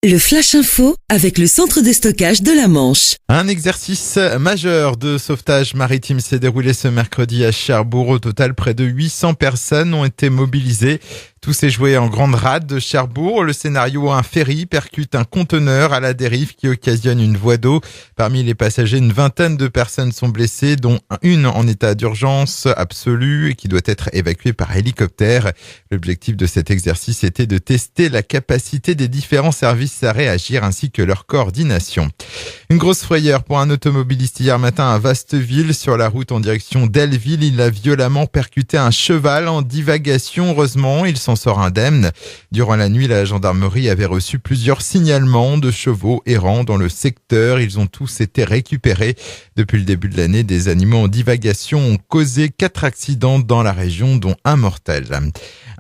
Le Flash Info avec le centre de stockage de la Manche. Un exercice majeur de sauvetage maritime s'est déroulé ce mercredi à Cherbourg. Au total, près de 800 personnes ont été mobilisées. Tout s'est joué en grande rade de Cherbourg. Le scénario, un ferry percute un conteneur à la dérive qui occasionne une voie d'eau. Parmi les passagers, une vingtaine de personnes sont blessées, dont une en état d'urgence absolue et qui doit être évacuée par hélicoptère. L'objectif de cet exercice était de tester la capacité des différents services à réagir ainsi que leur coordination. Une grosse frayeur pour un automobiliste hier matin à Vasteville sur la route en direction d'Elleville. Il a violemment percuté un cheval en divagation. Heureusement, il s'en sort indemne. Durant la nuit, la gendarmerie avait reçu plusieurs signalements de chevaux errants dans le secteur. Ils ont tous été récupérés. Depuis le début de l'année, des animaux en divagation ont causé 4 accidents dans la région, dont un mortel.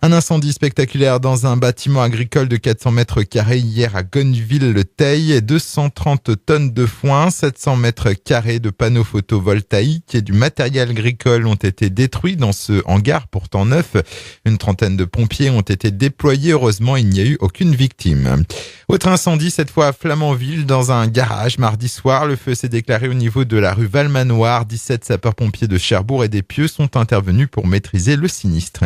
Un incendie spectaculaire dans un bâtiment agricole de 400 mètres carrés hier à Gonneville-le-Teil. 230 tonnes de foin, 700 mètres carrés de panneaux photovoltaïques et du matériel agricole ont été détruits dans ce hangar pourtant neuf. Une trentaine de pompiers ont été déployés. Heureusement, il n'y a eu aucune victime. Autre incendie, cette fois à Flamanville, dans un garage mardi soir. Le feu s'est déclaré au niveau de la rue Valmanoir. 17 sapeurs-pompiers de Cherbourg et des Pieux sont intervenus pour maîtriser le sinistre.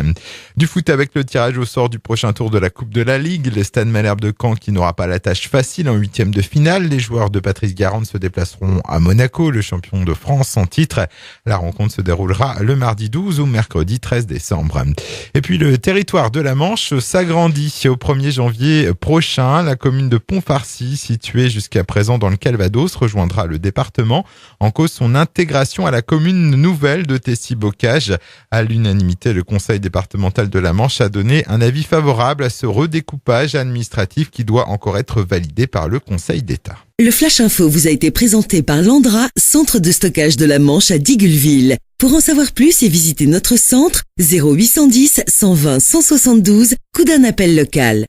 Du foot avec le tirage au sort du prochain tour de la Coupe de la Ligue. Le Stade Malherbe de Caen qui n'aura pas la tâche facile en 8e de finale. Les joueurs de Patrice Garande se déplaceront à Monaco, le champion de France en titre. La rencontre se déroulera le mardi 12 ou mercredi 13 décembre. Et puis le territoire de la Manche s'agrandit au 1er janvier prochain. La commune de Pont-Farcy, située jusqu'à présent dans le Calvados, rejoindra le département. En cause, son intégration à la commune nouvelle de Tessy-Bocage. À l'unanimité, le conseil départemental de la Manche a donné un avis favorable à ce redécoupage administratif qui doit encore être validé par le Conseil d'État. Le Flash Info vous a été présenté par Landra, centre de stockage de la Manche à Digueulville. Pour en savoir plus et visiter notre centre, 0810 120 172, coup d'un appel local.